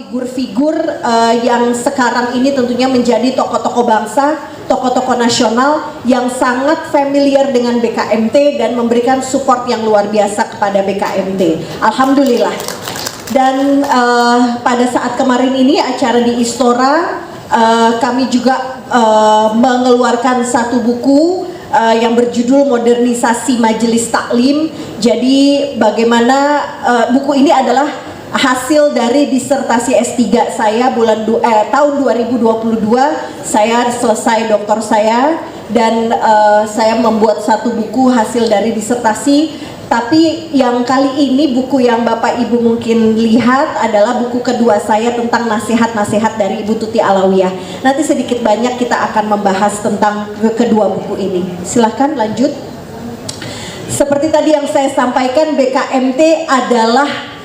figur-figur yang sekarang ini tentunya menjadi tokoh-tokoh bangsa, tokoh-tokoh nasional yang sangat familiar dengan BKMT dan memberikan support yang luar biasa kepada BKMT. Alhamdulillah. Dan pada saat kemarin ini acara di Istora, kami juga mengeluarkan satu buku yang berjudul Modernisasi Majelis Taklim. Jadi bagaimana buku ini adalah hasil dari disertasi S3 saya tahun 2022. Saya selesai doktor saya dan saya membuat satu buku hasil dari disertasi. Tapi yang kali ini buku yang Bapak Ibu mungkin lihat adalah buku kedua saya tentang nasihat-nasihat dari Ibu Tuti Alawiyah. Nanti sedikit banyak kita akan membahas tentang kedua buku ini. Silahkan lanjut. Seperti tadi yang saya sampaikan, BKMT adalah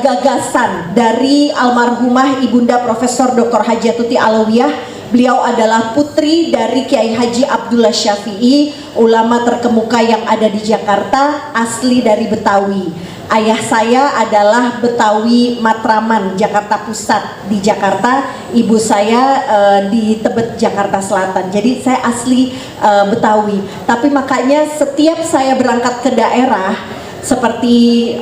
gagasan dari almarhumah Ibunda Profesor Dr. Hajah Tuti Alawiyah. Beliau adalah putri dari Kiai Haji Abdullah Syafi'i, ulama terkemuka yang ada di Jakarta, asli dari Betawi. Ayah saya adalah Betawi Matraman, Jakarta Pusat di Jakarta. Ibu saya di Tebet, Jakarta Selatan. Jadi saya asli Betawi. Tapi makanya setiap saya berangkat ke daerah, seperti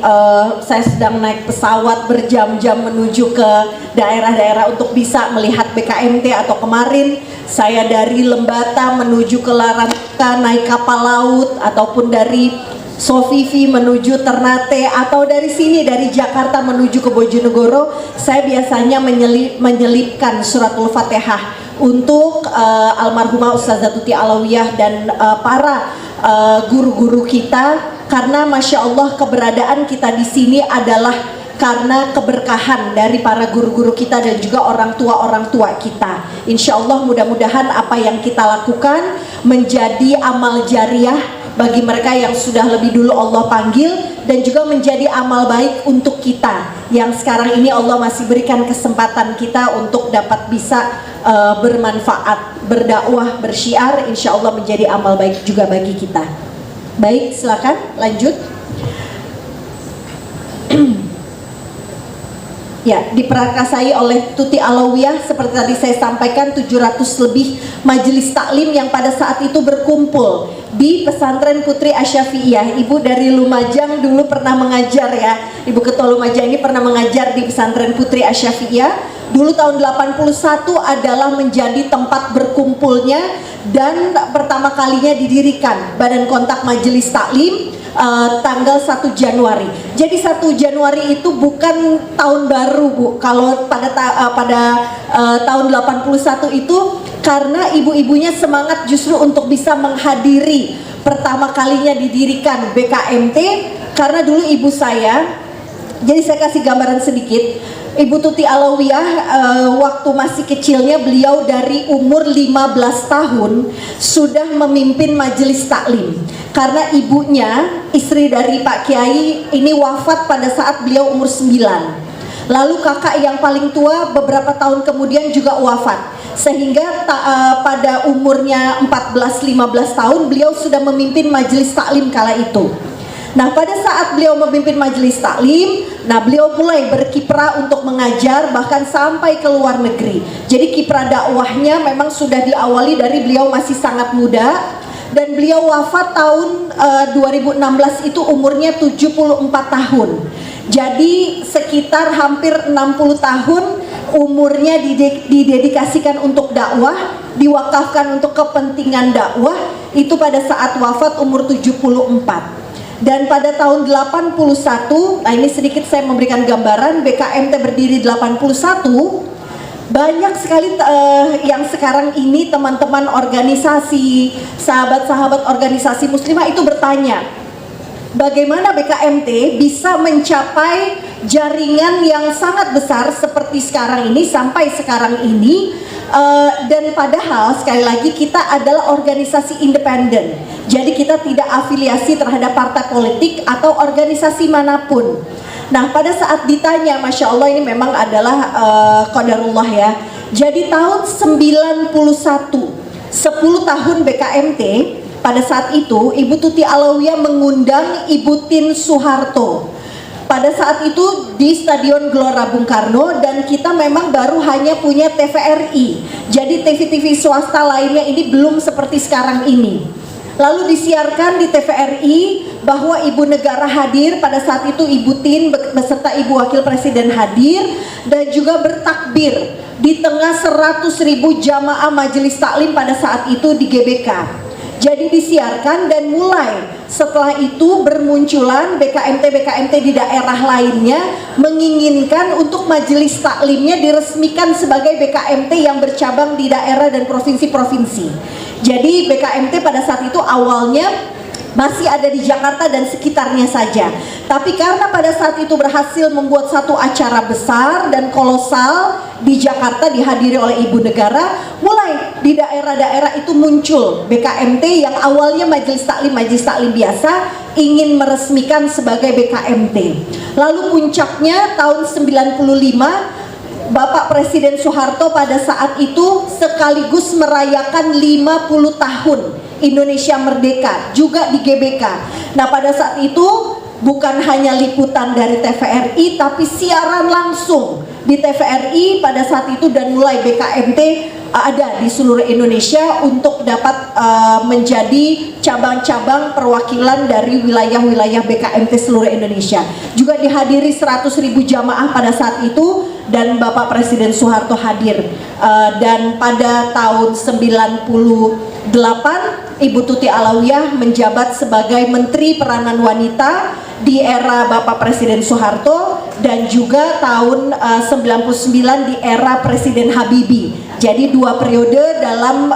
saya sedang naik pesawat berjam-jam menuju ke daerah-daerah untuk bisa melihat BKMT, atau kemarin saya dari Lembata menuju ke Larantuka naik kapal laut, ataupun dari Sofifi menuju Ternate, atau dari sini dari Jakarta menuju ke Bojonegoro, saya biasanya menyelipkan suratul Fatihah untuk almarhumah Ustazah Tuti Alawiyah dan para guru-guru kita, karena Masya Allah keberadaan kita di sini adalah karena keberkahan dari para guru-guru kita dan juga orang tua kita. Insya Allah mudah-mudahan apa yang kita lakukan menjadi amal jariah bagi mereka yang sudah lebih dulu Allah panggil, dan juga menjadi amal baik untuk kita yang sekarang ini Allah masih berikan kesempatan kita untuk dapat bisa bermanfaat, berdakwah, bersyiar. Insya Allah menjadi amal baik juga bagi kita. Baik, silakan lanjut. Ya, diperakasai oleh Tuti Alawiyah, seperti tadi saya sampaikan, 700 lebih majelis taklim yang pada saat itu berkumpul di pesantren Putri Asy-Syafi'iyah. Ibu dari Lumajang dulu pernah mengajar ya, Ibu Ketua Lumajang ini pernah mengajar di pesantren Putri Asy-Syafi'iyah. Dulu tahun 81 adalah menjadi tempat berkumpulnya dan pertama kalinya didirikan Badan Kontak Majelis Taklim tanggal 1 Januari. Jadi 1 Januari itu bukan tahun baru, Bu. Kalau pada tahun 81 itu karena ibu-ibunya semangat justru untuk bisa menghadiri pertama kalinya didirikan BKMT, karena dulu ibu saya, jadi saya kasih gambaran sedikit. Ibu Tuti Alawiyah waktu masih kecilnya beliau dari umur 15 tahun sudah memimpin majelis taklim, karena ibunya, istri dari Pak Kiai ini, wafat pada saat beliau umur 9. Lalu kakak yang paling tua beberapa tahun kemudian juga wafat, sehingga pada umurnya 14-15 tahun beliau sudah memimpin majelis taklim kala itu. Nah, pada saat beliau memimpin majelis taklim, beliau mulai berkiprah untuk mengajar bahkan sampai ke luar negeri. Jadi kiprah dakwahnya memang sudah diawali dari beliau masih sangat muda, dan beliau wafat tahun 2016 itu umurnya 74 tahun. Jadi sekitar hampir 60 tahun umurnya didedikasikan untuk dakwah, diwakafkan untuk kepentingan dakwah, itu pada saat wafat umur 74. Dan pada tahun 81, nah ini sedikit saya memberikan gambaran, BKMT berdiri 81, banyak sekali yang sekarang ini teman-teman organisasi, sahabat-sahabat organisasi muslimah itu bertanya, bagaimana BKMT bisa mencapai jaringan yang sangat besar seperti sekarang ini, sampai sekarang ini, dan padahal sekali lagi kita adalah organisasi independen. Jadi kita tidak afiliasi terhadap partai politik atau organisasi manapun. Nah, pada saat ditanya, Masya Allah ini memang adalah qadarullah ya. Jadi tahun 91, 10 tahun BKMT, pada saat itu Ibu Tuti Alawiyah mengundang Ibu Tin Soeharto. Pada saat itu di Stadion Gelora Bung Karno, dan kita memang baru hanya punya TVRI. Jadi TV-TV swasta lainnya ini belum seperti sekarang ini. Lalu disiarkan di TVRI bahwa Ibu Negara hadir, pada saat itu Ibu Tin beserta Ibu Wakil Presiden hadir dan juga bertakbir di tengah 100.000 jamaah majelis taklim pada saat itu di GBK. Jadi disiarkan, dan mulai setelah itu bermunculan BKMT di daerah lainnya menginginkan untuk majelis taklimnya diresmikan sebagai BKMT yang bercabang di daerah dan provinsi-provinsi. Jadi BKMT pada saat itu awalnya masih ada di Jakarta dan sekitarnya saja. Tapi karena pada saat itu berhasil membuat satu acara besar dan kolosal di Jakarta dihadiri oleh Ibu Negara, mulai di daerah-daerah itu muncul BKMT yang awalnya majelis taklim biasa ingin meresmikan sebagai BKMT. Lalu puncaknya tahun 95, Bapak Presiden Soeharto pada saat itu sekaligus merayakan 50 tahun Indonesia Merdeka juga di GBK. Nah, pada saat itu bukan hanya liputan dari TVRI, tapi siaran langsung di TVRI pada saat itu, dan mulai BKMT ada di seluruh Indonesia untuk dapat menjadi cabang-cabang perwakilan dari wilayah-wilayah BKMT seluruh Indonesia. Juga dihadiri 100.000 jamaah pada saat itu, dan Bapak Presiden Soeharto hadir. Dan pada tahun 98 Ibu Tuti Alawiyah menjabat sebagai Menteri Peranan Wanita di era Bapak Presiden Soeharto, dan juga tahun 99 di era Presiden Habibie. Jadi 2 periode dalam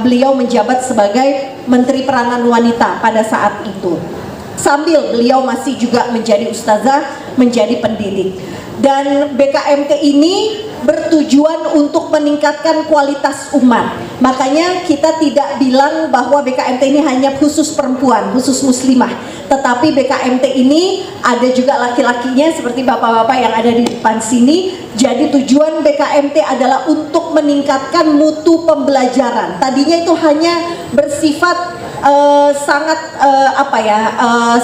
beliau menjabat sebagai Menteri Peranan Wanita pada saat itu. Sambil beliau masih juga menjadi ustazah, menjadi pendidik. Dan BKMT ini bertujuan untuk meningkatkan kualitas umat. Makanya kita tidak bilang bahwa BKMT ini hanya khusus perempuan, khusus muslimah. Tetapi BKMT ini ada juga laki-lakinya seperti bapak-bapak yang ada di depan sini. Jadi tujuan BKMT adalah untuk meningkatkan mutu pembelajaran. Tadinya itu hanya bersifat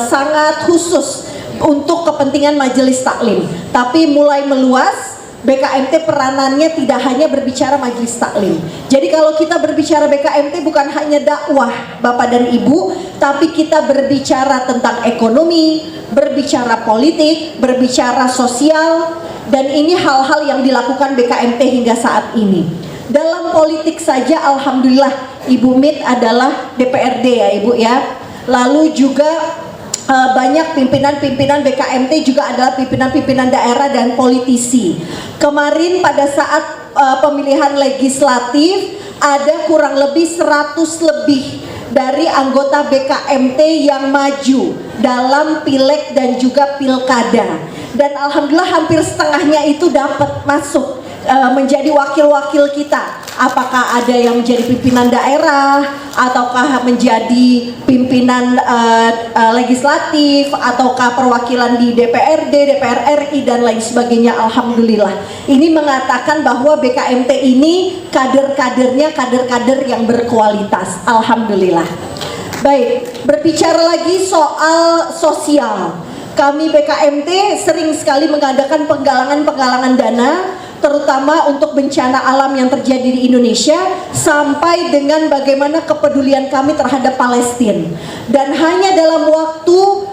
sangat khusus untuk kepentingan majelis taklim, tapi mulai meluas. BKMT peranannya tidak hanya berbicara majelis taklim. Jadi kalau kita berbicara BKMT bukan hanya dakwah Bapak dan Ibu, tapi kita berbicara tentang ekonomi, berbicara politik, berbicara sosial, dan ini hal-hal yang dilakukan BKMT hingga saat ini. Dalam politik saja alhamdulillah Ibu Mit adalah DPRD ya Ibu ya. Lalu juga banyak pimpinan-pimpinan BKMT juga adalah pimpinan-pimpinan daerah dan politisi. Kemarin pada saat pemilihan legislatif ada kurang lebih 100 lebih dari anggota BKMT yang maju dalam pileg dan juga pilkada. Dan alhamdulillah hampir setengahnya itu dapat masuk menjadi wakil-wakil kita. Apakah ada yang menjadi pimpinan daerah, ataukah menjadi pimpinan legislatif, ataukah perwakilan di DPRD, DPR RI, dan lain sebagainya. Alhamdulillah. Ini mengatakan bahwa BKMT ini kader-kadernya kader-kader yang berkualitas. Alhamdulillah. Baik, berbicara lagi soal sosial. Kami BKMT sering sekali mengadakan penggalangan dana, terutama untuk bencana alam yang terjadi di Indonesia, sampai dengan bagaimana kepedulian kami terhadap Palestina. Dan hanya dalam waktu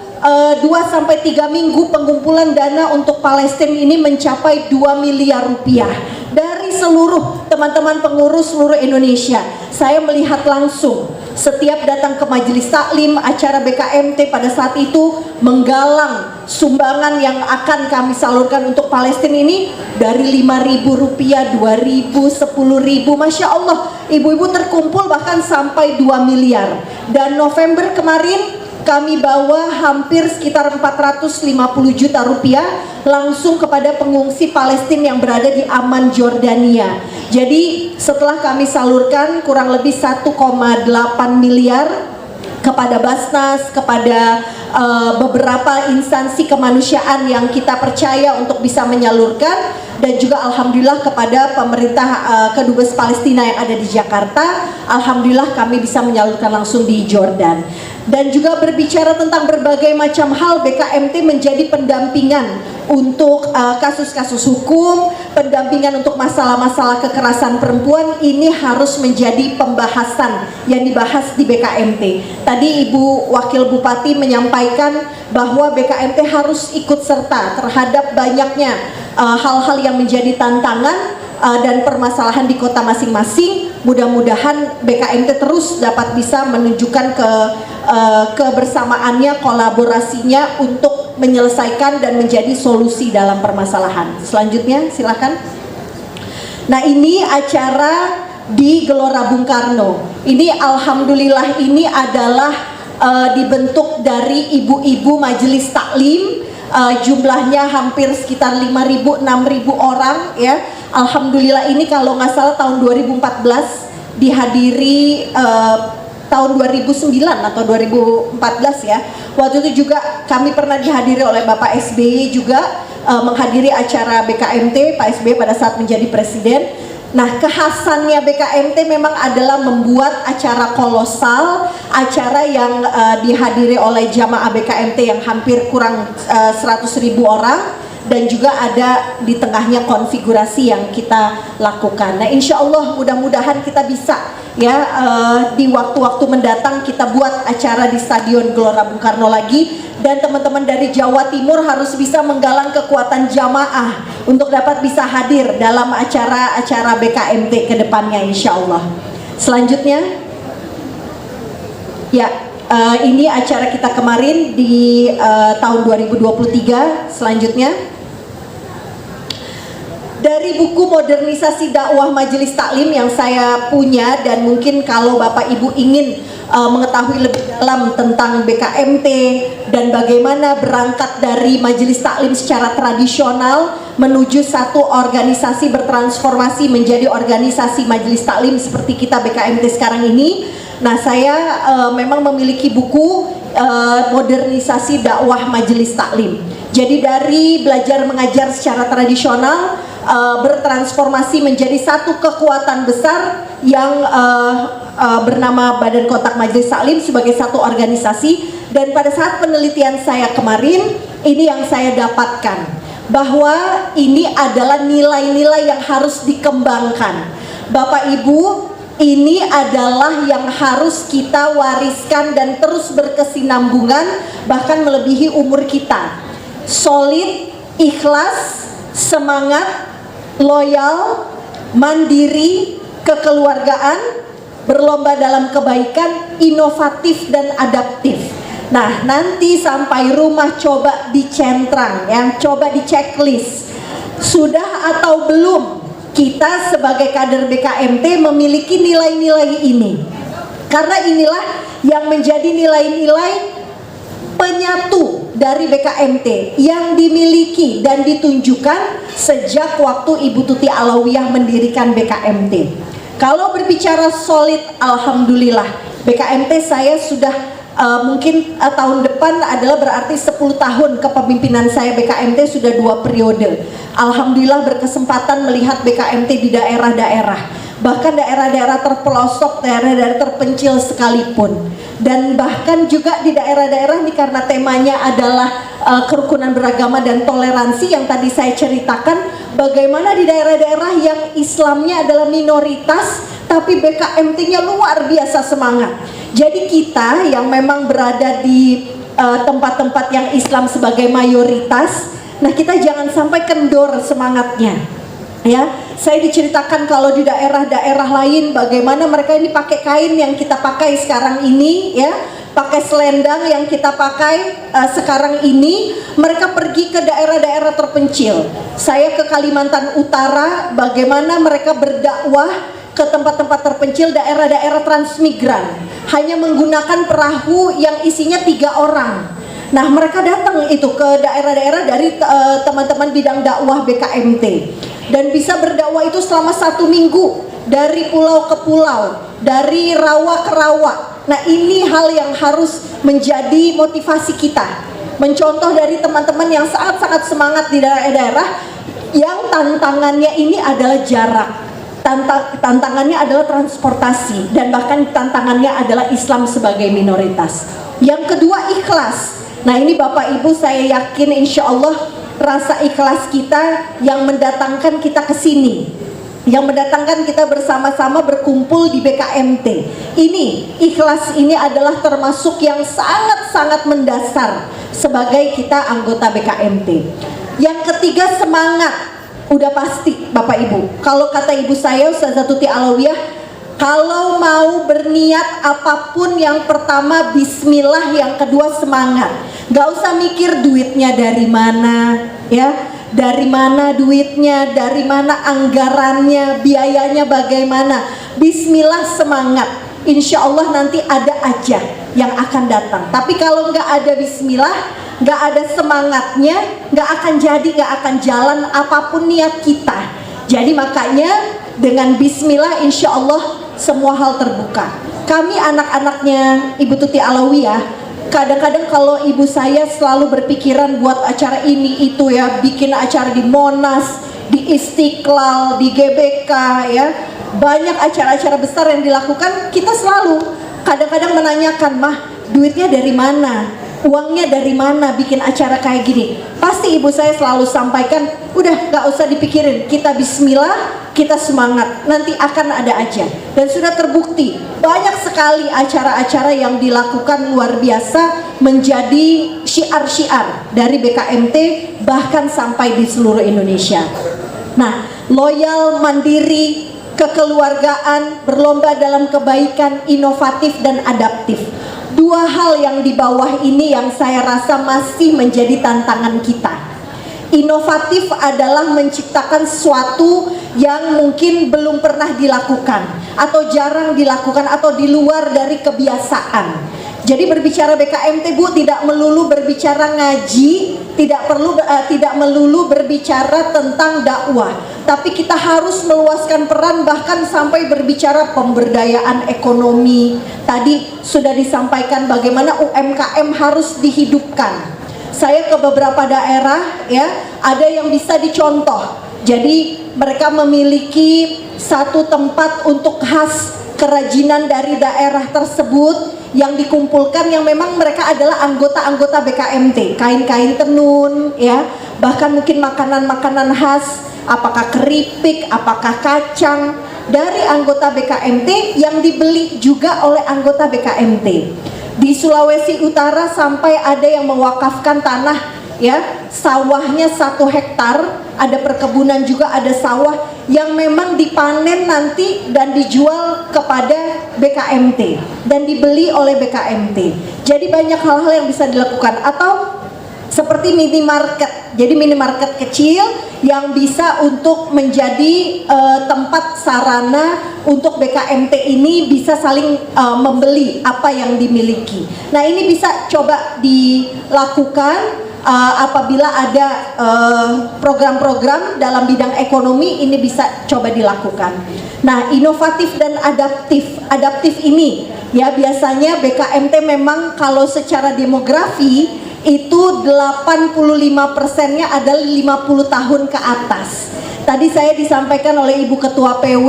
2-3 minggu pengumpulan dana untuk Palestina ini mencapai 2 miliar rupiah dari seluruh teman-teman pengurus seluruh Indonesia. Saya melihat langsung setiap datang ke majelis taklim, acara BKMT pada saat itu menggalang sumbangan yang akan kami salurkan untuk Palestina ini dari 5.000 rupiah, 2.000, 10.000, Masya Allah, ibu-ibu terkumpul bahkan sampai 2 miliar. Dan November kemarin kami bawa hampir sekitar 450 juta rupiah langsung kepada pengungsi Palestina yang berada di Amman, Jordania. Jadi setelah kami salurkan kurang lebih 1,8 miliar, kepada Basnas, kepada beberapa instansi kemanusiaan yang kita percaya untuk bisa menyalurkan, dan juga alhamdulillah kepada pemerintah Kedubes Palestina yang ada di Jakarta. Alhamdulillah kami bisa menyalurkan langsung di Jordan. Dan juga berbicara tentang berbagai macam hal, BKMT menjadi pendampingan untuk kasus-kasus hukum, pendampingan untuk masalah-masalah kekerasan perempuan. Ini harus menjadi pembahasan yang dibahas di BKMT. Tadi Ibu Wakil Bupati menyampaikan bahwa BKMT harus ikut serta terhadap banyaknya hal-hal yang menjadi tantangan dan permasalahan di kota masing-masing. Mudah-mudahan BKMT terus dapat bisa menunjukkan kebersamaannya, kolaborasinya untuk menyelesaikan dan menjadi solusi dalam permasalahan. Selanjutnya silakan. Nah, ini acara di Gelora Bung Karno. Ini alhamdulillah ini adalah dibentuk dari ibu-ibu majelis taklim. Jumlahnya hampir sekitar 5.000-6.000 orang ya. Alhamdulillah ini kalau nggak salah tahun 2014 dihadiri tahun 2009 atau 2014 ya. Waktu itu juga kami pernah dihadiri oleh Bapak SBY juga menghadiri acara BKMT, Pak SBY pada saat menjadi presiden. Nah, kekhasannya BKMT memang adalah membuat acara kolosal, acara yang dihadiri oleh jamaah BKMT yang hampir kurang 100.000 orang, dan juga ada di tengahnya konfigurasi yang kita lakukan. Nah, insya Allah mudah-mudahan kita bisa ya di waktu-waktu mendatang kita buat acara di Stadion Gelora Bung Karno lagi, dan teman-teman dari Jawa Timur harus bisa menggalang kekuatan jamaah untuk dapat bisa hadir dalam acara-acara BKMT ke depannya insya Allah. Selanjutnya ya, ini acara kita kemarin di tahun 2023. Selanjutnya dari buku modernisasi dakwah Majelis Taklim yang saya punya, dan mungkin kalau Bapak Ibu ingin mengetahui lebih dalam tentang BKMT dan bagaimana berangkat dari Majelis Taklim secara tradisional menuju satu organisasi bertransformasi menjadi organisasi Majelis Taklim seperti kita BKMT sekarang ini. Nah, saya memang memiliki buku modernisasi dakwah Majelis Taklim. Jadi dari belajar mengajar secara tradisional bertransformasi menjadi satu kekuatan besar yang bernama Badan Kontak Majelis Taklim sebagai satu organisasi. Dan pada saat penelitian saya kemarin, ini yang saya dapatkan, bahwa ini adalah nilai-nilai yang harus dikembangkan. Bapak Ibu, ini adalah yang harus kita wariskan dan terus berkesinambungan bahkan melebihi umur kita. Solid, ikhlas, semangat, loyal, mandiri, kekeluargaan, berlomba dalam kebaikan, inovatif dan adaptif. Nah, nanti sampai rumah coba dicentrang ya, coba di checklist. Sudah atau belum kita sebagai kader BKMT memiliki nilai-nilai ini? Karena inilah yang menjadi nilai-nilai penyatu dari BKMT yang dimiliki dan ditunjukkan sejak waktu Ibu Tuti Alawiyah mendirikan BKMT. Kalau berbicara solid, alhamdulillah BKMT saya sudah mungkin tahun depan adalah berarti 10 tahun kepemimpinan saya BKMT, sudah 2 periode. Alhamdulillah berkesempatan melihat BKMT di daerah-daerah, bahkan daerah-daerah terpelosok, daerah-daerah terpencil sekalipun. Dan bahkan juga di daerah-daerah ini karena temanya adalah kerukunan beragama dan toleransi yang tadi saya ceritakan, bagaimana di daerah-daerah yang Islamnya adalah minoritas tapi BKMT-nya luar biasa semangat. Jadi kita yang memang berada di tempat-tempat yang Islam sebagai mayoritas, nah kita jangan sampai kendor semangatnya. Ya, saya diceritakan kalau di daerah-daerah lain bagaimana mereka ini pakai kain yang kita pakai sekarang ini ya, pakai selendang yang kita pakai sekarang ini, mereka pergi ke daerah-daerah terpencil. Saya ke Kalimantan Utara, bagaimana mereka berdakwah ke tempat-tempat terpencil, daerah-daerah transmigran, hanya menggunakan perahu yang isinya 3 orang. Nah, mereka datang itu ke daerah-daerah dari teman-teman bidang dakwah BKMT, dan bisa berdakwah itu selama 1 minggu dari pulau ke pulau, dari rawa ke rawa. Nah, ini hal yang harus menjadi motivasi kita. Mencontoh dari teman-teman yang sangat-sangat semangat di daerah-daerah yang tantangannya ini adalah jarak. Tantangannya adalah transportasi, dan bahkan tantangannya adalah Islam sebagai minoritas. Yang kedua, ikhlas. Nah, ini Bapak Ibu, saya yakin insya Allah rasa ikhlas kita yang mendatangkan kita ke sini, yang mendatangkan kita bersama-sama berkumpul di BKMT. Ini ikhlas ini adalah termasuk yang sangat-sangat mendasar sebagai kita anggota BKMT. Yang ketiga, semangat. Udah pasti Bapak Ibu, kalau kata ibu saya Ustazah Tuti Alawiyah, kalau mau berniat apapun, yang pertama bismillah, yang kedua semangat. Gak usah mikir duitnya dari mana, ya, dari mana duitnya, dari mana anggarannya, biayanya bagaimana. Bismillah, semangat. Insya Allah nanti ada aja yang akan datang. Tapi kalau nggak ada bismillah, nggak ada semangatnya, nggak akan jadi, nggak akan jalan apapun niat kita. Jadi makanya dengan bismillah insya Allah semua hal terbuka. Kami anak-anaknya Ibu Tuti Alawiyah, kadang-kadang kalau ibu saya selalu berpikiran buat acara ini itu ya, bikin acara di Monas, di Istiqlal, di GBK ya, banyak acara-acara besar yang dilakukan. Kita selalu kadang-kadang menanyakan, mah duitnya dari mana, uangnya dari mana bikin acara kayak gini. Pasti ibu saya selalu sampaikan, udah gak usah dipikirin, kita bismillah, kita semangat, nanti akan ada aja. Dan sudah terbukti banyak sekali acara-acara yang dilakukan luar biasa, menjadi syiar-syiar dari BKMT bahkan sampai di seluruh Indonesia. Nah, loyal, mandiri, kekeluargaan, berlomba dalam kebaikan, inovatif dan adaptif. Dua hal yang di bawah ini yang saya rasa masih menjadi tantangan kita. Inovatif adalah menciptakan sesuatu yang mungkin belum pernah dilakukan atau jarang dilakukan atau di luar dari kebiasaan. Jadi berbicara BKMT Bu, tidak melulu berbicara ngaji, tidak melulu berbicara tentang dakwah, tapi kita harus meluaskan peran bahkan sampai berbicara pemberdayaan ekonomi. Tadi sudah disampaikan bagaimana UMKM harus dihidupkan. Saya ke beberapa daerah ya, ada yang bisa dicontoh. Jadi mereka memiliki satu tempat untuk khas kerajinan dari daerah tersebut yang dikumpulkan, yang memang mereka adalah anggota-anggota BKMT, kain-kain tenun ya, bahkan mungkin makanan-makanan khas, apakah keripik, apakah kacang dari anggota BKMT yang dibeli juga oleh anggota BKMT. Di Sulawesi Utara sampai ada yang mewakafkan tanah ya, sawahnya 1 hektar, ada perkebunan juga, ada sawah yang memang dipanen nanti dan dijual kepada BKMT dan dibeli oleh BKMT. Jadi banyak hal-hal yang bisa dilakukan. Atau seperti minimarket, jadi minimarket kecil yang bisa untuk menjadi tempat sarana untuk BKMT ini bisa saling membeli apa yang dimiliki. Nah, ini bisa coba dilakukan apabila ada program-program dalam bidang ekonomi, ini bisa coba dilakukan. Nah, inovatif dan adaptif ini ya, biasanya BKMT memang kalau secara demografi itu 85%-nya adalah 50 tahun ke atas. Tadi saya disampaikan oleh Ibu Ketua PW,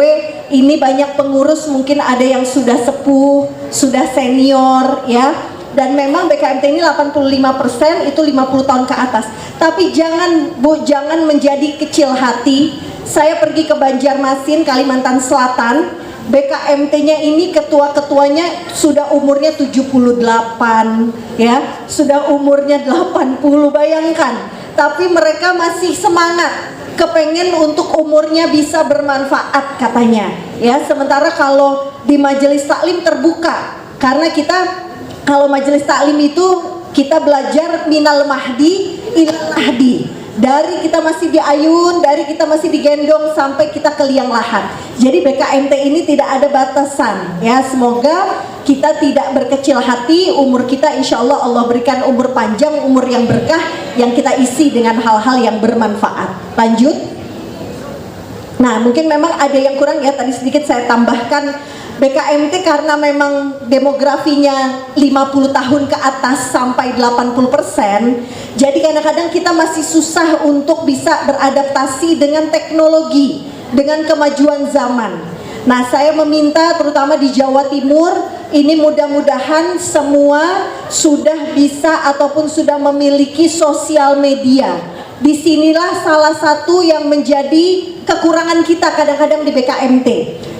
ini banyak pengurus mungkin ada yang sudah sepuh, sudah senior ya. Dan memang BKMT ini 85% itu 50 tahun ke atas. Tapi jangan Bu, jangan menjadi kecil hati. Saya pergi ke Banjarmasin, Kalimantan Selatan, BKMT-nya ini ketua-ketuanya sudah umurnya 78 ya, sudah umurnya 80, bayangkan. Tapi mereka masih semangat, kepengen untuk umurnya bisa bermanfaat katanya ya. Sementara kalau di majelis taklim terbuka, karena kita kalau majelis taklim itu kita belajar minal mahdi ilal lahdi. Dari kita masih diayun, dari kita masih digendong sampai kita ke liang lahat. Jadi BKMT ini tidak ada batasan ya. Semoga kita tidak berkecil hati, umur kita insya Allah Allah berikan umur panjang, umur yang berkah, yang kita isi dengan hal-hal yang bermanfaat. Lanjut. Nah, mungkin memang ada yang kurang ya, tadi sedikit saya tambahkan BKMT karena memang demografinya 50 tahun ke atas sampai 80%, jadi kadang-kadang kita masih susah untuk bisa beradaptasi dengan teknologi, dengan kemajuan zaman. Nah, saya meminta terutama di Jawa Timur, ini mudah-mudahan semua sudah bisa ataupun sudah memiliki sosial media. Disinilah salah satu yang menjadi kekurangan kita kadang-kadang di BKMT.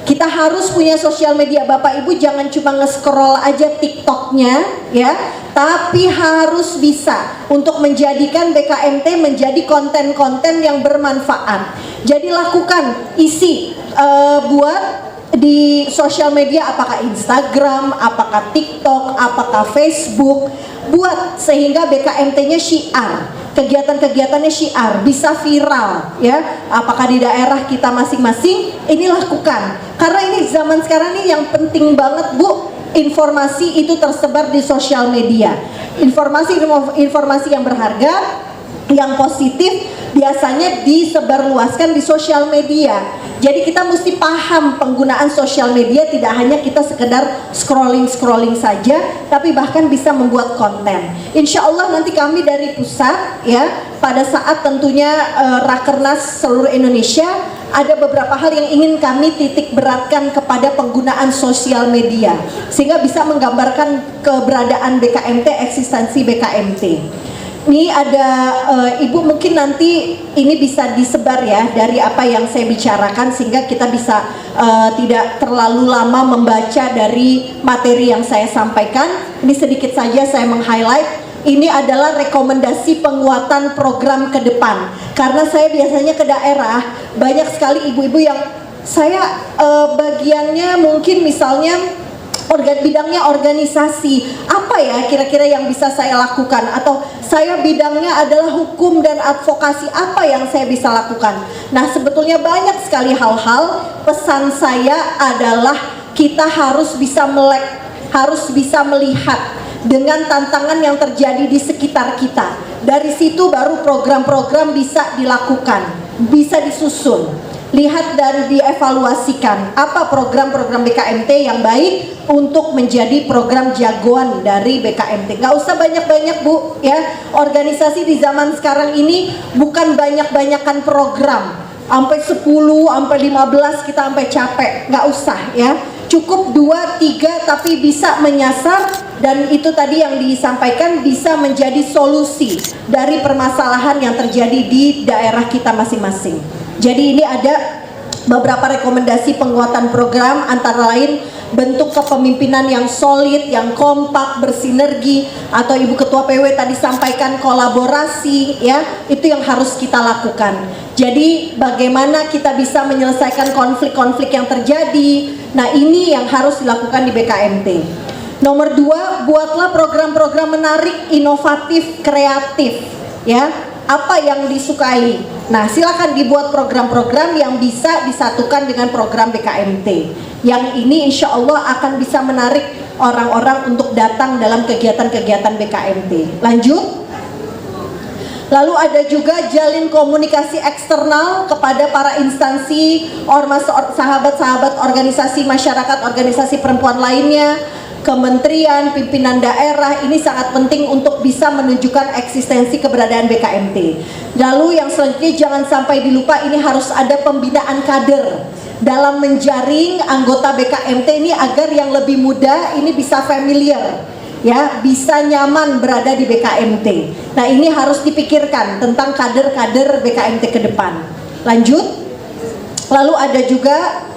Kita harus punya sosial media. Bapak Ibu jangan cuma nge-scroll aja TikToknya ya, tapi harus bisa untuk menjadikan BKMT menjadi konten-konten yang bermanfaat. Jadi lakukan, isi buat di sosial media, apakah Instagram, apakah TikTok, apakah Facebook, buat sehingga BKMT-nya syiar, kegiatan-kegiatannya syiar, bisa viral ya. Apakah di daerah kita masing-masing, ini lakukan. Karena ini zaman sekarang ini yang penting banget Bu, informasi itu tersebar di sosial media. Informasi yang berharga, yang positif biasanya disebarluaskan di sosial media. Jadi kita mesti paham penggunaan sosial media, tidak hanya kita sekedar scrolling saja, tapi bahkan bisa membuat konten. Insya Allah nanti kami dari pusat ya, pada saat tentunya Rakernas seluruh Indonesia, ada beberapa hal yang ingin kami titik beratkan kepada penggunaan sosial media, sehingga bisa menggambarkan keberadaan BKMT, eksistensi BKMT. Ini ada Ibu mungkin nanti ini bisa disebar ya dari apa yang saya bicarakan, sehingga kita bisa tidak terlalu lama membaca dari materi yang saya sampaikan. Ini sedikit saja saya meng-highlight. Ini adalah rekomendasi penguatan program ke depan. Karena saya biasanya ke daerah, banyak sekali ibu-ibu yang saya bagiannya mungkin misalnya bidangnya organisasi, apa ya kira-kira yang bisa saya lakukan, atau saya bidangnya adalah hukum dan advokasi, apa yang saya bisa lakukan. Nah, sebetulnya banyak sekali hal-hal. Pesan saya adalah kita harus bisa melek, harus bisa melihat dengan tantangan yang terjadi di sekitar kita. Dari situ baru program-program bisa dilakukan, bisa disusun. Lihat dan dievaluasikan apa program-program BKMT yang baik untuk menjadi program jagoan dari BKMT. Gak usah banyak-banyak Bu ya. Organisasi di zaman sekarang ini bukan banyak-banyakan program, sampai 10, sampai 15 kita sampai capek. Gak usah ya. Cukup 2, 3 tapi bisa menyasar, dan itu tadi yang disampaikan bisa menjadi solusi dari permasalahan yang terjadi di daerah kita masing-masing. Jadi ini ada beberapa rekomendasi penguatan program, antara lain bentuk kepemimpinan yang solid, yang kompak, bersinergi, atau Ibu Ketua PW tadi sampaikan kolaborasi ya, itu yang harus kita lakukan. Jadi bagaimana kita bisa menyelesaikan konflik-konflik yang terjadi. Nah, ini yang harus dilakukan di BKMT. Nomor 2, buatlah program-program menarik, inovatif, kreatif ya. Apa yang disukai. Nah, silakan dibuat program-program yang bisa disatukan dengan program BKMT. Yang ini insya Allah akan bisa menarik orang-orang untuk datang dalam kegiatan-kegiatan BKMT. Lanjut. Lalu ada juga jalin komunikasi eksternal kepada para instansi, ormas, sahabat-sahabat organisasi masyarakat, organisasi perempuan lainnya, kementerian, pimpinan daerah. Ini sangat penting untuk bisa menunjukkan eksistensi keberadaan BKMT. Lalu yang selanjutnya jangan sampai dilupa, ini harus ada pembinaan kader dalam menjaring anggota BKMT ini agar yang lebih muda ini bisa familiar ya, bisa nyaman berada di BKMT. Nah, ini harus dipikirkan tentang kader-kader BKMT ke depan. Lanjut. Lalu ada juga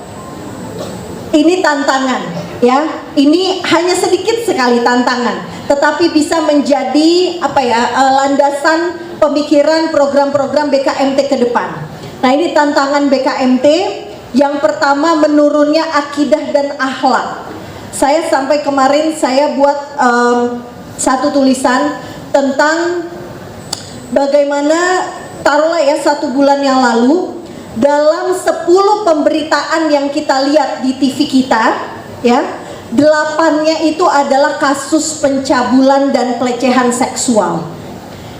ini tantangan ya, ini hanya sedikit sekali tantangan, tetapi bisa menjadi apa ya, landasan pemikiran program-program BKMT ke depan. Nah, ini tantangan BKMT. Yang pertama, menurunnya akidah dan akhlak. Saya sampai kemarin saya buat satu tulisan tentang bagaimana, taruhlah ya 1 bulan yang lalu, dalam 10 pemberitaan yang kita lihat di TV kita ya, 8-nya itu adalah kasus pencabulan dan pelecehan seksual.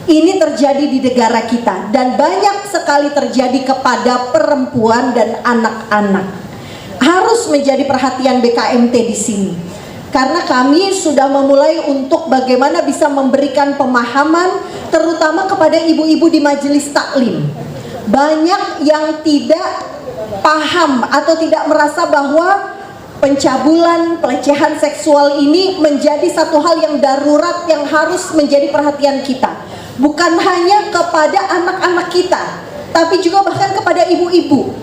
Ini terjadi di negara kita dan banyak sekali terjadi kepada perempuan dan anak-anak. harus menjadi perhatian BKMT di sini. Karena kami sudah memulai untuk bagaimana bisa memberikan pemahaman terutama kepada ibu-ibu di majelis taklim. Banyak yang tidak paham atau tidak merasa bahwa pencabulan, pelecehan seksual ini menjadi satu hal yang darurat yang harus menjadi perhatian kita. Bukan hanya kepada anak-anak kita, tapi juga bahkan kepada ibu-ibu.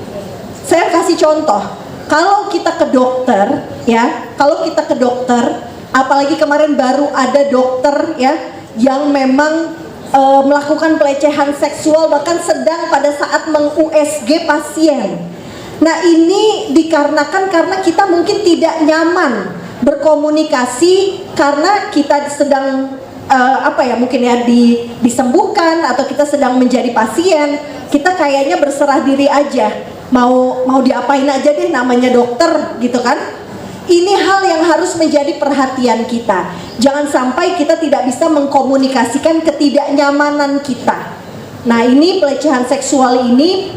Saya kasih contoh. Kalau kita ke dokter, ya, kalau kita ke dokter, apalagi kemarin baru ada dokter, ya, yang memang melakukan pelecehan seksual bahkan sedang pada saat meng-USG pasien. Nah, ini dikarenakan karena kita mungkin tidak nyaman berkomunikasi karena kita sedang mungkin ya disembuhkan atau kita sedang menjadi pasien. Kita kayaknya berserah diri aja. Mau diapain aja deh, namanya dokter gitu kan. Ini hal yang harus menjadi perhatian kita. Jangan sampai kita tidak bisa mengkomunikasikan ketidaknyamanan kita. Nah, ini pelecehan seksual ini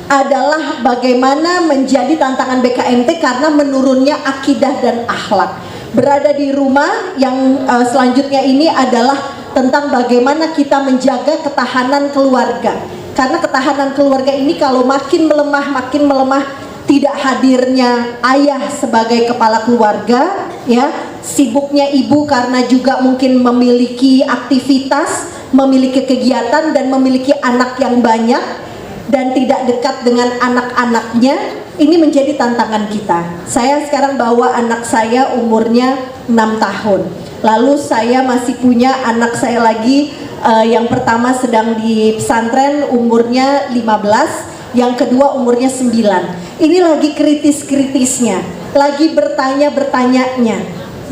adalah bagaimana menjadi tantangan BKMT karena menurunnya akidah dan akhlak. Berada di rumah yang selanjutnya ini adalah tentang bagaimana kita menjaga ketahanan keluarga. Karena ketahanan keluarga ini kalau makin melemah, tidak hadirnya ayah sebagai kepala keluarga, ya, sibuknya ibu karena juga mungkin memiliki aktivitas, memiliki kegiatan dan memiliki anak yang banyak dan tidak dekat dengan anak-anaknya, ini menjadi tantangan kita. Saya sekarang bawa anak saya umurnya 6 tahun. Lalu saya masih punya anak saya lagi yang pertama sedang di pesantren umurnya 15, yang kedua umurnya 9. Ini lagi kritis-kritisnya, lagi bertanya-bertanyanya.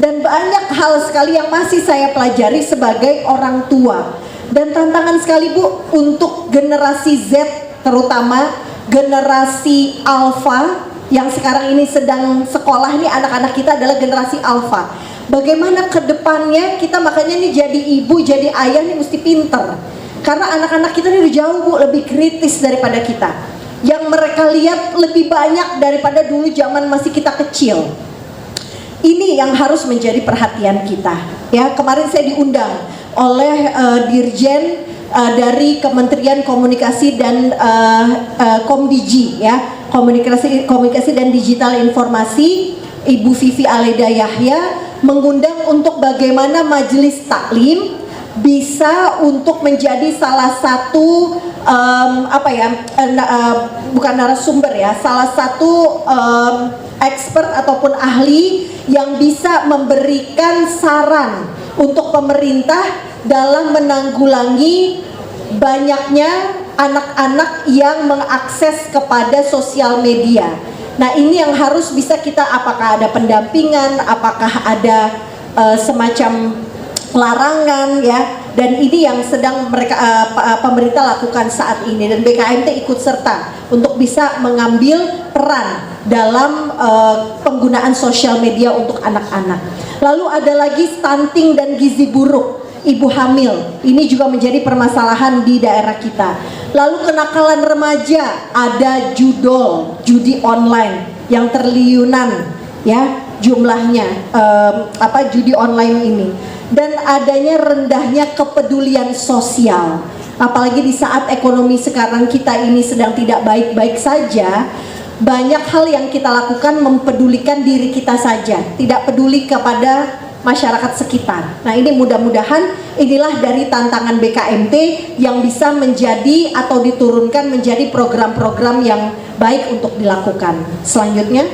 Dan banyak hal sekali yang masih saya pelajari sebagai orang tua. Dan tantangan sekali Bu untuk generasi Z, terutama generasi Alpha yang sekarang ini sedang sekolah. Ini anak-anak kita adalah generasi Alpha. Bagaimana ke depannya kita, makanya nih jadi ibu, jadi ayah nih mesti pinter. Karena anak-anak kita nih udah jauh Bu, lebih kritis daripada kita. Yang mereka lihat lebih banyak daripada dulu zaman masih kita kecil. Ini yang harus menjadi perhatian kita. Ya, kemarin saya diundang oleh Dirjen dari Kementerian Komunikasi dan Komdigi, ya, Komunikasi dan Digital Informasi, Ibu Vivi Aleda Yahya mengundang untuk bagaimana majelis taklim bisa untuk menjadi salah satu bukan narasumber ya, salah satu expert ataupun ahli yang bisa memberikan saran untuk pemerintah dalam menanggulangi banyaknya anak-anak yang mengakses kepada sosial media. Nah, ini yang harus bisa kita, apakah ada pendampingan, apakah ada semacam larangan, ya. Dan ini yang sedang pemerintah lakukan saat ini, dan BKMT ikut serta untuk bisa mengambil peran dalam penggunaan sosial media untuk anak-anak. Lalu ada lagi stunting dan gizi buruk ibu hamil, ini juga menjadi permasalahan di daerah kita. Lalu kenakalan remaja, ada judi online yang triliunan, ya, jumlahnya judi online ini. Dan adanya rendahnya kepedulian sosial, apalagi di saat ekonomi sekarang kita ini sedang tidak baik-baik saja. Banyak hal yang kita lakukan mempedulikan diri kita saja, tidak peduli kepada masyarakat sekitar. Nah, ini mudah-mudahan inilah dari tantangan BKMT yang bisa menjadi atau diturunkan menjadi program-program yang baik untuk dilakukan. Selanjutnya,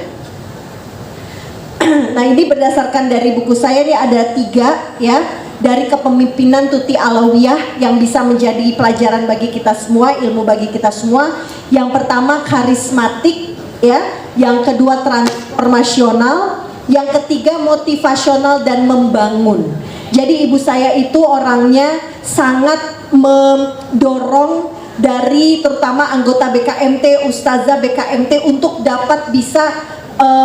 nah ini berdasarkan dari buku saya, ini ada 3, ya, dari kepemimpinan Tuti Alawiyah yang bisa menjadi pelajaran bagi kita semua, ilmu bagi kita semua. Yang pertama karismatik, ya, yang kedua transformasional, yang ketiga motivasional dan membangun. Jadi ibu saya itu orangnya sangat mendorong dari terutama anggota BKMT, ustazah BKMT untuk dapat bisa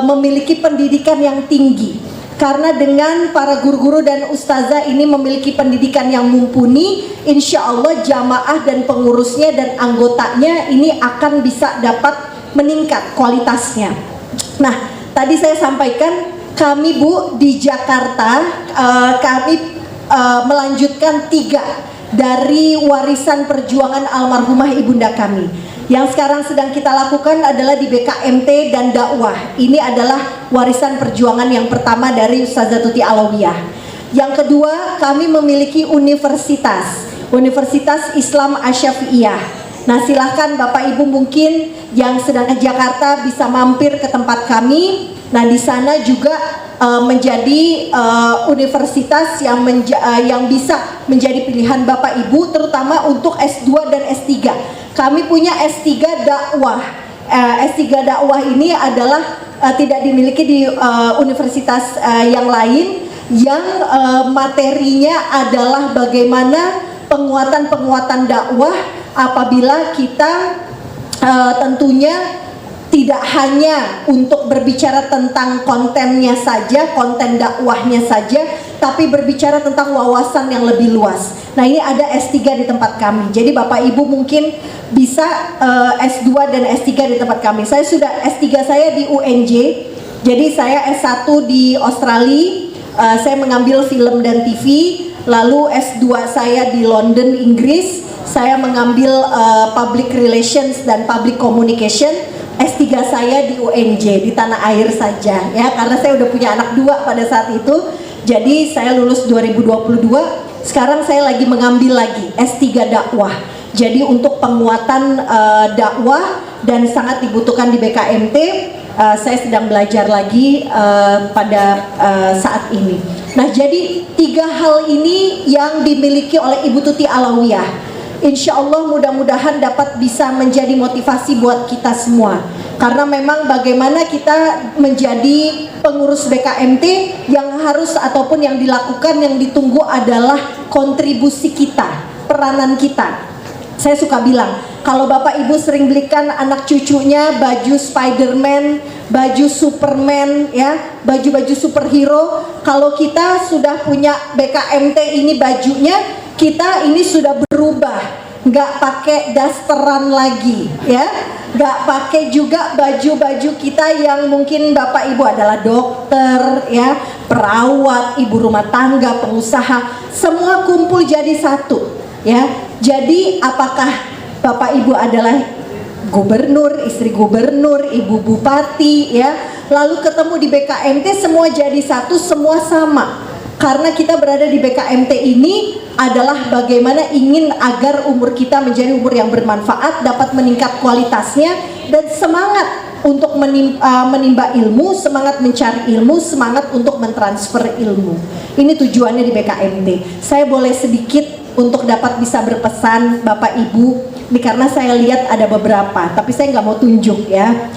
memiliki pendidikan yang tinggi. Karena dengan para guru-guru dan ustazah ini memiliki pendidikan yang mumpuni, insya Allah jamaah dan pengurusnya dan anggotanya ini akan bisa dapat meningkat kualitasnya. Nah, tadi saya sampaikan kami Bu di Jakarta kami melanjutkan 3 dari warisan perjuangan almarhumah ibunda kami. Yang sekarang sedang kita lakukan adalah di BKMT dan dakwah. Ini adalah warisan perjuangan yang pertama dari Ustazah Tuti Alawiyah. Yang kedua, kami memiliki Universitas Islam Asy-Syafi'iyah. Nah, silahkan Bapak Ibu mungkin yang sedang ke Jakarta bisa mampir ke tempat kami. Nah, di sana juga menjadi universitas yang bisa menjadi pilihan Bapak Ibu, terutama untuk S2 dan S3. Kami punya S3 dakwah. S3 dakwah ini adalah tidak dimiliki di universitas yang lain, yang materinya adalah bagaimana penguatan dakwah apabila kita tentunya tidak hanya untuk berbicara tentang kontennya saja, konten dakwahnya saja, tapi berbicara tentang wawasan yang lebih luas. Nah, ini ada S3 di tempat kami. Jadi Bapak Ibu mungkin bisa S2 dan S3 di tempat kami. Saya sudah S3 saya di UNJ. Jadi saya S1 di Australia. Saya mengambil film dan TV. Lalu S2 saya di London, Inggris. Saya mengambil Public Relations dan Public Communication. S3 saya di UNJ, di tanah air saja ya, karena saya udah punya anak 2 pada saat itu. Jadi saya lulus 2022. Sekarang saya lagi mengambil lagi S3 dakwah. Jadi untuk penguatan dakwah dan sangat dibutuhkan di BKMT. Saya sedang belajar lagi pada saat ini. Nah, jadi 3 hal ini yang dimiliki oleh Ibu Tuti Alawiyah. Insya Allah mudah-mudahan dapat bisa menjadi motivasi buat kita semua. Karena memang bagaimana kita menjadi pengurus BKMT, yang harus ataupun yang dilakukan, yang ditunggu adalah kontribusi kita, peranan kita. Saya suka bilang, kalau Bapak Ibu sering belikan anak cucunya baju Spiderman, baju Superman, ya, baju-baju superhero. Kalau kita sudah punya BKMT ini bajunya, kita ini sudah berubah, nggak pakai dasteran lagi, ya, nggak pakai juga baju-baju kita yang mungkin Bapak Ibu adalah dokter, ya, perawat, ibu rumah tangga, pengusaha, semua kumpul jadi satu, ya. Jadi apakah Bapak Ibu adalah gubernur, istri gubernur, ibu bupati, ya, lalu ketemu di BKMT semua jadi satu, semua sama. Karena kita berada di BKMT ini adalah bagaimana ingin agar umur kita menjadi umur yang bermanfaat, dapat meningkat kualitasnya, dan semangat untuk menimba ilmu, semangat mencari ilmu, semangat untuk mentransfer ilmu. Ini tujuannya di BKMT. Saya boleh sedikit untuk dapat bisa berpesan Bapak Ibu, ini karena saya lihat ada beberapa, tapi saya nggak mau tunjuk ya.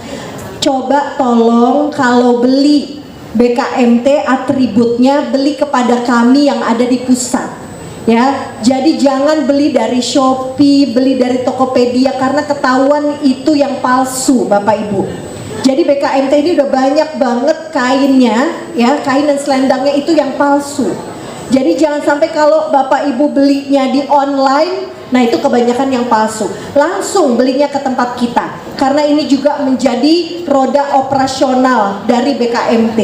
Coba tolong kalau beli BKMT atributnya beli kepada kami yang ada di pusat, ya. Jadi jangan beli dari Shopee, beli dari Tokopedia, karena ketahuan itu yang palsu, Bapak Ibu. Jadi BKMT ini udah banyak banget kainnya, ya, kain dan selendangnya itu yang palsu. Jadi jangan sampai kalau Bapak Ibu belinya di online, nah itu kebanyakan yang palsu. Langsung belinya ke tempat kita, karena ini juga menjadi roda operasional dari BKMT.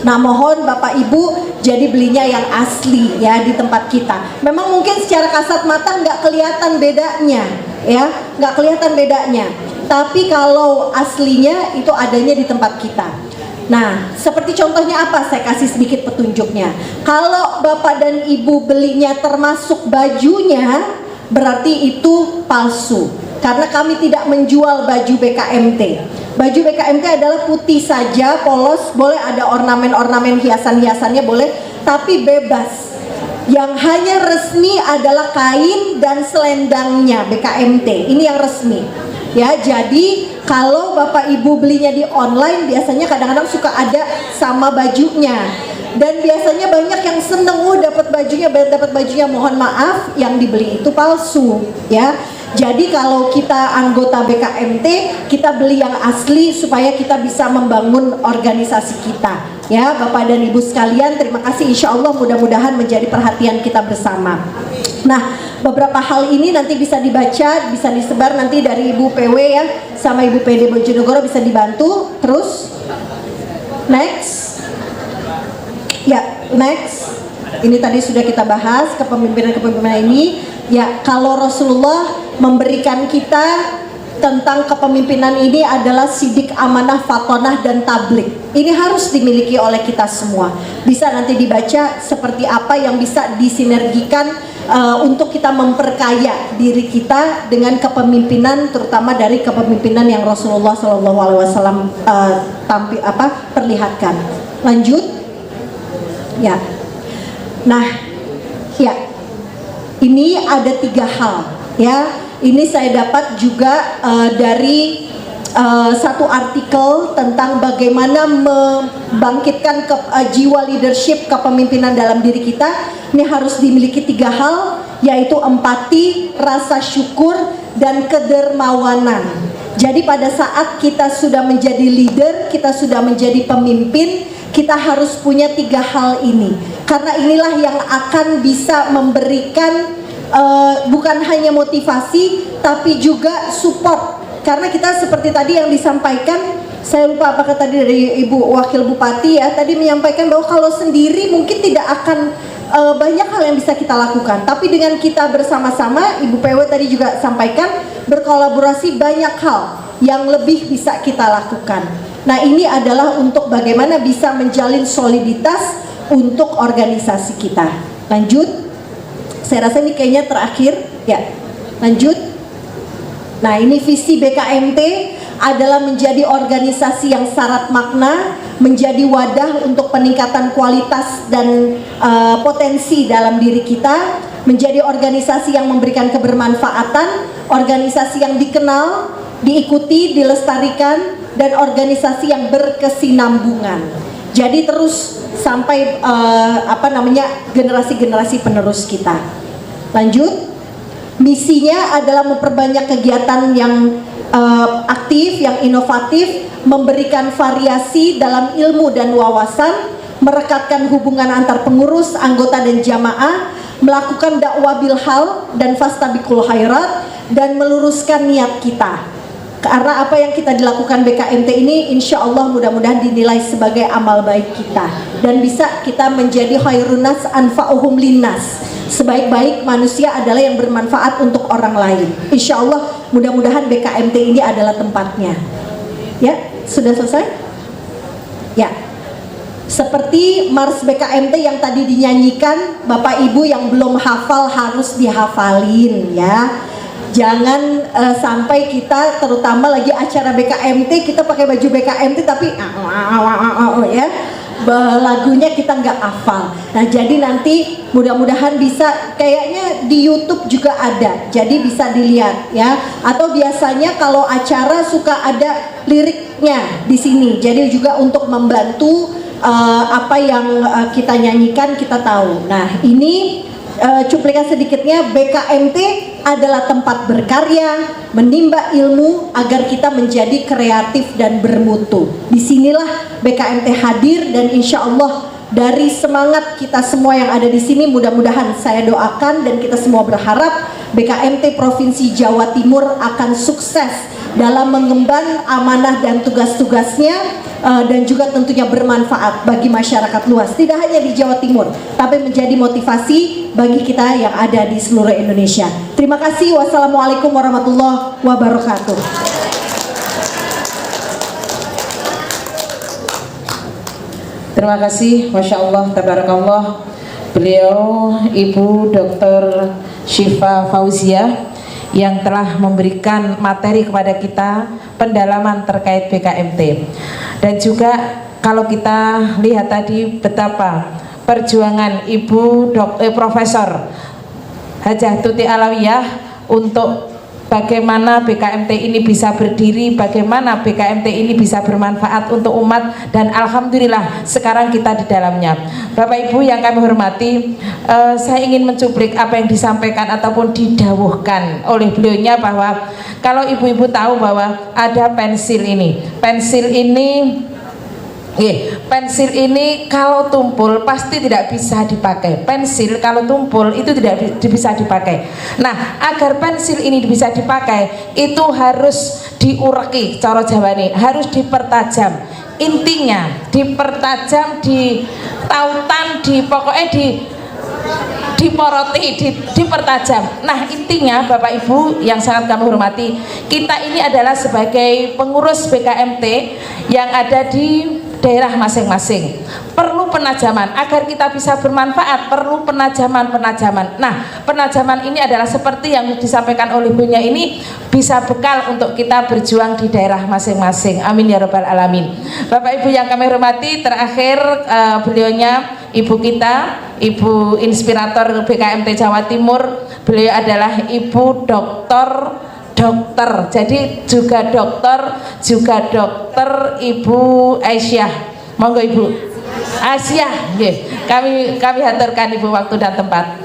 Nah, mohon Bapak Ibu jadi belinya yang asli ya di tempat kita. Memang mungkin secara kasat mata nggak kelihatan bedanya, ya, nggak kelihatan bedanya. Tapi kalau aslinya itu adanya di tempat kita. Nah, seperti contohnya apa? Saya kasih sedikit petunjuknya. Kalau Bapak dan Ibu belinya termasuk bajunya, berarti itu palsu. Karena kami tidak menjual baju BKMT. Baju BKMT adalah putih saja, polos, boleh ada ornamen-ornamen hiasan-hiasannya boleh, tapi bebas. Yang hanya resmi adalah kain dan selendangnya BKMT. Ini yang resmi. Ya, jadi kalau Bapak Ibu belinya di online, biasanya kadang-kadang suka ada sama bajunya. Dan biasanya banyak yang seneng, dapat bajunya, mohon maaf, yang dibeli itu palsu, ya. Jadi kalau kita anggota BKMT, kita beli yang asli supaya kita bisa membangun organisasi kita, ya. Bapak dan Ibu sekalian, terima kasih. Insya Allah mudah-mudahan menjadi perhatian kita bersama. Nah, beberapa hal ini nanti bisa dibaca, bisa disebar nanti dari Ibu PW ya, sama Ibu PD Bojonegoro bisa dibantu. Terus, next, ya next. Ini tadi sudah kita bahas kepemimpinan ini. Ya, kalau Rasulullah memberikan kita tentang kepemimpinan ini adalah sidik, amanah, fatonah, dan tablik. Ini harus dimiliki oleh kita semua. Bisa nanti dibaca seperti apa yang bisa disinergikan untuk kita memperkaya diri kita dengan kepemimpinan, terutama dari kepemimpinan yang Rasulullah SAW perlihatkan. Lanjut, ya. Nah, ya, ini ada 3 hal, ya. Ini saya dapat juga dari satu artikel tentang bagaimana membangkitkan jiwa leadership kepemimpinan dalam diri kita. Ini harus dimiliki 3 hal, yaitu empati, rasa syukur, dan kedermawanan. Jadi pada saat kita sudah menjadi leader, kita sudah menjadi pemimpin, kita harus punya 3 hal ini. Karena inilah yang akan bisa memberikan bukan hanya motivasi tapi juga support. Karena kita seperti tadi yang disampaikan, saya lupa apakah tadi dari Ibu Wakil Bupati ya, tadi menyampaikan bahwa kalau sendiri mungkin tidak akan banyak hal yang bisa kita lakukan. Tapi dengan kita bersama-sama, Ibu PW tadi juga sampaikan, berkolaborasi banyak hal yang lebih bisa kita lakukan. Nah, ini adalah untuk bagaimana bisa menjalin soliditas untuk organisasi kita. Lanjut. Saya rasa ini kayaknya terakhir, ya. Lanjut. Nah, ini visi BKMT adalah menjadi organisasi yang syarat makna, menjadi wadah untuk peningkatan kualitas dan potensi dalam diri kita, menjadi organisasi yang memberikan kebermanfaatan, organisasi yang dikenal, diikuti, dilestarikan, dan organisasi yang berkesinambungan. Jadi terus sampai generasi-generasi penerus kita. Lanjut, misinya adalah memperbanyak kegiatan yang aktif, yang inovatif, memberikan variasi dalam ilmu dan wawasan, merekatkan hubungan antar pengurus, anggota dan jamaah, melakukan dakwah bilhal dan fastabiqul khairat, dan meluruskan niat kita. Karena apa yang kita dilakukan BKMT ini insya Allah mudah-mudahan dinilai sebagai amal baik kita, dan bisa kita menjadi khairun nas anfa'uhum linnas. Sebaik-baik manusia adalah yang bermanfaat untuk orang lain. Insya Allah mudah-mudahan BKMT ini adalah tempatnya. Ya, sudah selesai? Ya. Seperti Mars BKMT yang tadi dinyanyikan, Bapak Ibu yang belum hafal harus dihafalin ya. Jangan sampai kita, terutama lagi acara BKMT, kita pakai baju BKMT tapi ya, lagunya kita nggak hafal. Nah, jadi nanti mudah-mudahan bisa, kayaknya di YouTube juga ada, jadi bisa dilihat ya. Atau biasanya kalau acara suka ada liriknya di sini, jadi juga untuk membantu apa yang kita nyanyikan kita tahu. Nah, ini cuplikan sedikitnya. BKMT adalah tempat berkarya, menimba ilmu agar kita menjadi kreatif dan bermutu. Disinilah BKMT hadir, dan insya Allah dari semangat kita semua yang ada di sini, mudah-mudahan saya doakan dan kita semua berharap BKMT Provinsi Jawa Timur akan sukses dalam mengemban amanah dan tugas-tugasnya, dan juga tentunya bermanfaat bagi masyarakat luas, tidak hanya di Jawa Timur tapi menjadi motivasi bagi kita yang ada di seluruh Indonesia. Terima kasih. Wassalamualaikum warahmatullahi wabarakatuh. Terima kasih, Masya Allah, tabarakallah. Beliau Ibu Dr. Syifa Fauzia yang telah memberikan materi kepada kita pendalaman terkait BKMT. Dan juga kalau kita lihat tadi betapa perjuangan Ibu Profesor Hajah Tuti Alawiyah untuk bagaimana BKMT ini bisa berdiri, bagaimana BKMT ini bisa bermanfaat untuk umat, dan alhamdulillah sekarang kita di dalamnya. Bapak Ibu yang kami hormati, saya ingin mencuplik apa yang disampaikan ataupun didawuhkan oleh beliaunya, bahwa kalau ibu-ibu tahu bahwa ada pensil ini Pensil ini kalau tumpul pasti tidak bisa dipakai. Pensil kalau tumpul itu tidak bisa dipakai. Nah, agar pensil ini bisa dipakai itu harus diureki, cara Jawane, harus dipertajam. Intinya dipertajam, di tautan, pokoknya diporoti, dipertajam. Nah, intinya Bapak Ibu yang sangat kami hormati, kita ini adalah sebagai pengurus BKMT yang ada di daerah masing-masing. Perlu penajaman agar kita bisa bermanfaat, perlu penajaman. Nah, penajaman ini adalah seperti yang disampaikan oleh Bunya ini, bisa bekal untuk kita berjuang di daerah masing-masing. Amin ya rabbal alamin. Bapak Ibu yang kami hormati, terakhir beliaunya ibu kita, ibu inspirator BKMT Jawa Timur. Beliau adalah ibu dokter, jadi juga dokter Ibu Aisyah. Monggo Ibu Aisyah, kami haturkan Ibu waktu dan tempat.